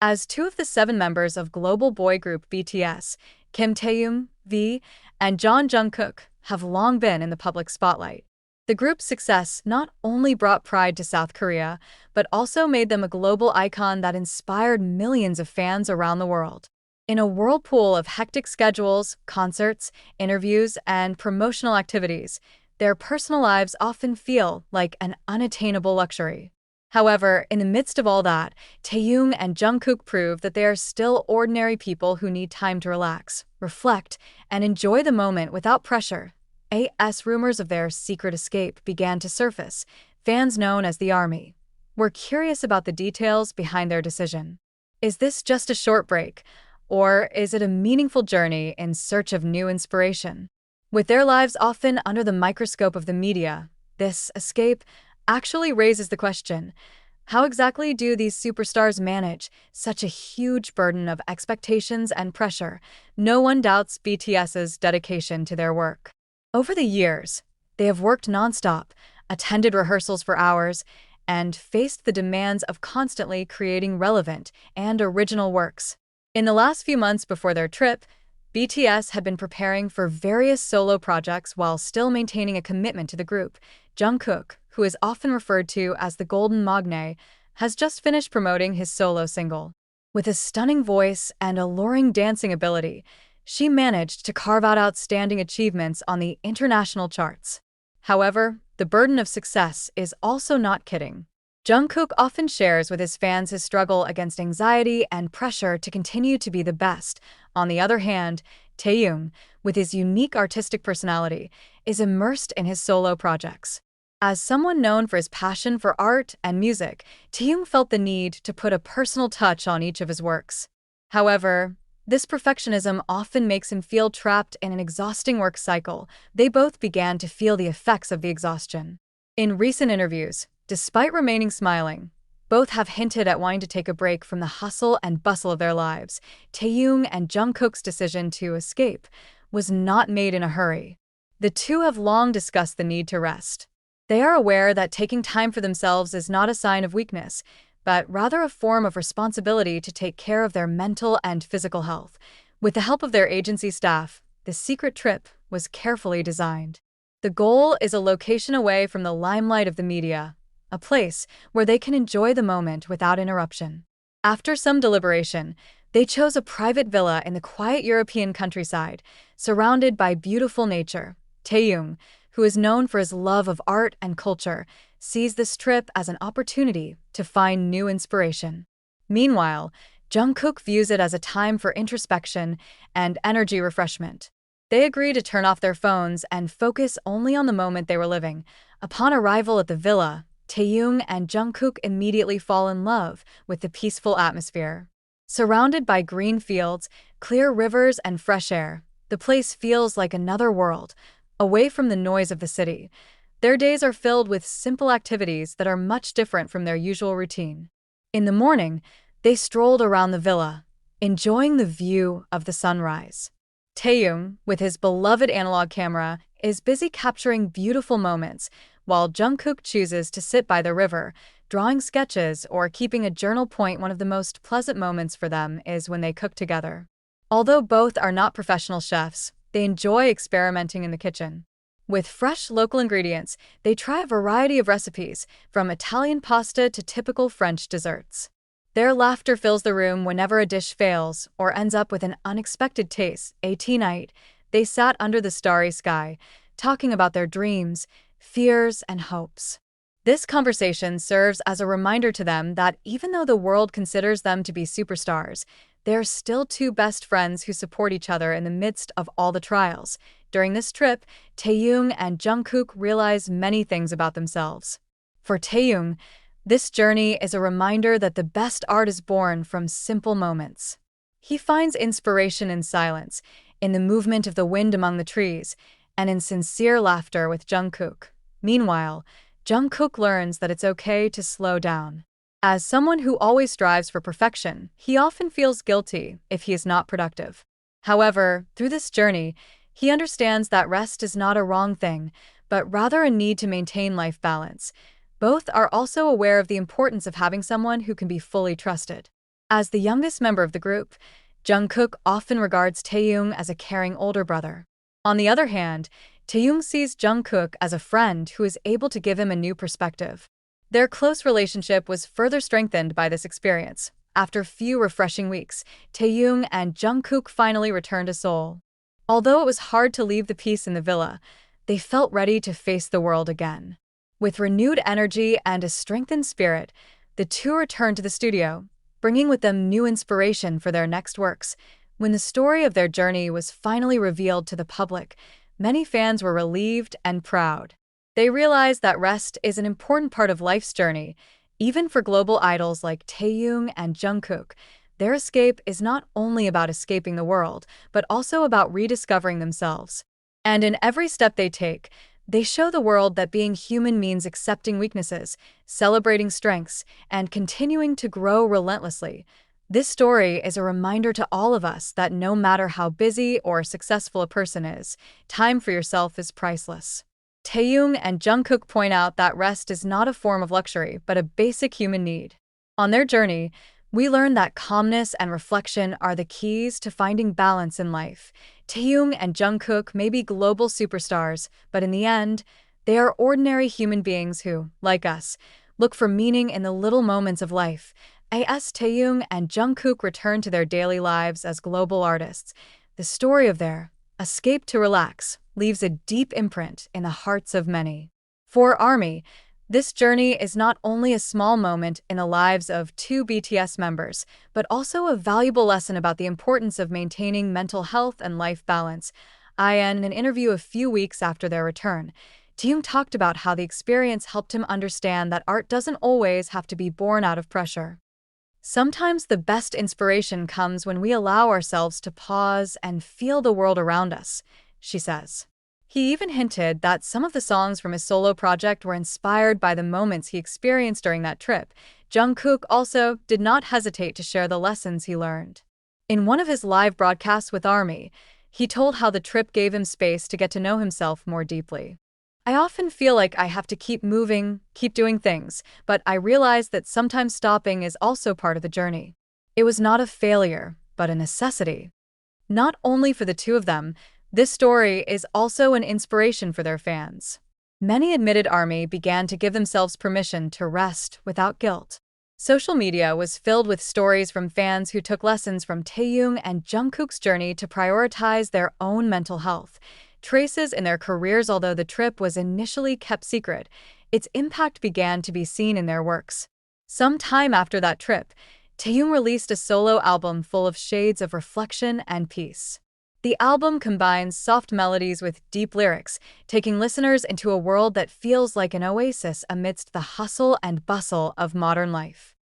As two of the seven members of global boy group BTS, Kim Taehyung, V, and John Jungkook, have long been in the public spotlight. The group's success not only brought pride to South Korea, but also made them a global icon that inspired millions of fans around the world. In a whirlpool of hectic schedules, concerts, interviews, and promotional activities, their personal lives often feel like an unattainable luxury. However, in the midst of all that, Taehyung and Jungkook prove that they are still ordinary people who need time to relax, reflect, and enjoy the moment without pressure. As rumors of their secret escape began to surface, fans known as the Army were curious about the details behind their decision. Is this just a short break, or is it a meaningful journey in search of new inspiration? With their lives often under the microscope of the media, this escape actually raises the question, how exactly do these superstars manage such a huge burden of expectations and pressure? No one doubts BTS's dedication to their work. Over the years, they have worked nonstop, attended rehearsals for hours, and faced the demands of constantly creating relevant and original works. In the last few months before their trip, BTS had been preparing for various solo projects while still maintaining a commitment to the group. Jungkook, who is often referred to as the Golden Magne, has just finished promoting his solo single. With a stunning voice and alluring dancing ability, she managed to carve out outstanding achievements on the international charts. However, the burden of success is also not kidding. Jungkook often shares with his fans his struggle against anxiety and pressure to continue to be the best. On the other hand, Taehyung, with his unique artistic personality, is immersed in his solo projects. As someone known for his passion for art and music, Taehyung felt the need to put a personal touch on each of his works. However, this perfectionism often makes him feel trapped in an exhausting work cycle. They both began to feel the effects of the exhaustion. In recent interviews, despite remaining smiling, both have hinted at wanting to take a break from the hustle and bustle of their lives. Taehyung and Jungkook's decision to escape was not made in a hurry. The two have long discussed the need to rest. They are aware that taking time for themselves is not a sign of weakness, but rather a form of responsibility to take care of their mental and physical health. With the help of their agency staff, the secret trip was carefully designed. The goal is a location away from the limelight of the media, a place where they can enjoy the moment without interruption. After some deliberation, they chose a private villa in the quiet European countryside, surrounded by beautiful nature. Taehyung, who is known for his love of art and culture, sees this trip as an opportunity to find new inspiration. Meanwhile, Jungkook views it as a time for introspection and energy refreshment. They agree to turn off their phones and focus only on the moment they were living. Upon arrival at the villa, Taehyung and Jungkook immediately fall in love with the peaceful atmosphere. Surrounded by green fields, clear rivers, and fresh air, the place feels like another world, away from the noise of the city. Their days are filled with simple activities that are much different from their usual routine. In the morning, they strolled around the villa, enjoying the view of the sunrise. Taehyung, with his beloved analog camera, is busy capturing beautiful moments, while Jungkook chooses to sit by the river, drawing sketches or keeping a journal. One of the most pleasant moments for them is when they cook together. Although both are not professional chefs, they enjoy experimenting in the kitchen. With fresh local ingredients, they try a variety of recipes, from Italian pasta to typical French desserts. Their laughter fills the room whenever a dish fails or ends up with an unexpected taste. At night, they sat under the starry sky, talking about their dreams, fears, and hopes. This conversation serves as a reminder to them that even though the world considers them to be superstars, they are still two best friends who support each other in the midst of all the trials. During this trip, Taehyung and Jungkook realize many things about themselves. For Taehyung, this journey is a reminder that the best art is born from simple moments. He finds inspiration in silence, in the movement of the wind among the trees, and in sincere laughter with Jungkook. Meanwhile, Jungkook learns that it's okay to slow down. As someone who always strives for perfection, he often feels guilty if he is not productive. However, through this journey, he understands that rest is not a wrong thing, but rather a need to maintain life balance. Both are also aware of the importance of having someone who can be fully trusted. As the youngest member of the group, Jungkook often regards Taehyung as a caring older brother. On the other hand, Taehyung sees Jungkook as a friend who is able to give him a new perspective. Their close relationship was further strengthened by this experience. After a few refreshing weeks, Taehyung and Jungkook finally returned to Seoul. Although it was hard to leave the peace in the villa, they felt ready to face the world again. With renewed energy and a strengthened spirit, the two returned to the studio, bringing with them new inspiration for their next works. When the story of their journey was finally revealed to the public, many fans were relieved and proud. They realized that rest is an important part of life's journey. Even for global idols like Taehyung and Jungkook, their escape is not only about escaping the world, but also about rediscovering themselves. And in every step they take, they show the world that being human means accepting weaknesses, celebrating strengths, and continuing to grow relentlessly. This story is a reminder to all of us that no matter how busy or successful a person is, time for yourself is priceless. Taehyung and Jungkook point out that rest is not a form of luxury, but a basic human need. On their journey, we learn that calmness and reflection are the keys to finding balance in life. Taehyung and Jungkook may be global superstars, but in the end, they are ordinary human beings who, like us, look for meaning in the little moments of life. As Taehyung and Jungkook return to their daily lives as global artists, the story of their escape to relax leaves a deep imprint in the hearts of many. For ARMY, this journey is not only a small moment in the lives of two BTS members, but also a valuable lesson about the importance of maintaining mental health and life balance. In an interview a few weeks after their return, Taehyung talked about how the experience helped him understand that art doesn't always have to be born out of pressure. Sometimes the best inspiration comes when we allow ourselves to pause and feel the world around us, she says. He even hinted that some of the songs from his solo project were inspired by the moments he experienced during that trip. Jungkook also did not hesitate to share the lessons he learned. In one of his live broadcasts with ARMY, he told how the trip gave him space to get to know himself more deeply. I often feel like I have to keep moving, keep doing things, but I realize that sometimes stopping is also part of the journey. It was not a failure, but a necessity. Not only for the two of them, this story is also an inspiration for their fans. Many admitted ARMY began to give themselves permission to rest without guilt. Social media was filled with stories from fans who took lessons from Taehyung and Jungkook's journey to prioritize their own mental health. Traces in their careers. Although the trip was initially kept secret, its impact began to be seen in their works. Some time after that trip, Taehyung released a solo album full of shades of reflection and peace. The album combines soft melodies with deep lyrics, taking listeners into a world that feels like an oasis amidst the hustle and bustle of modern life.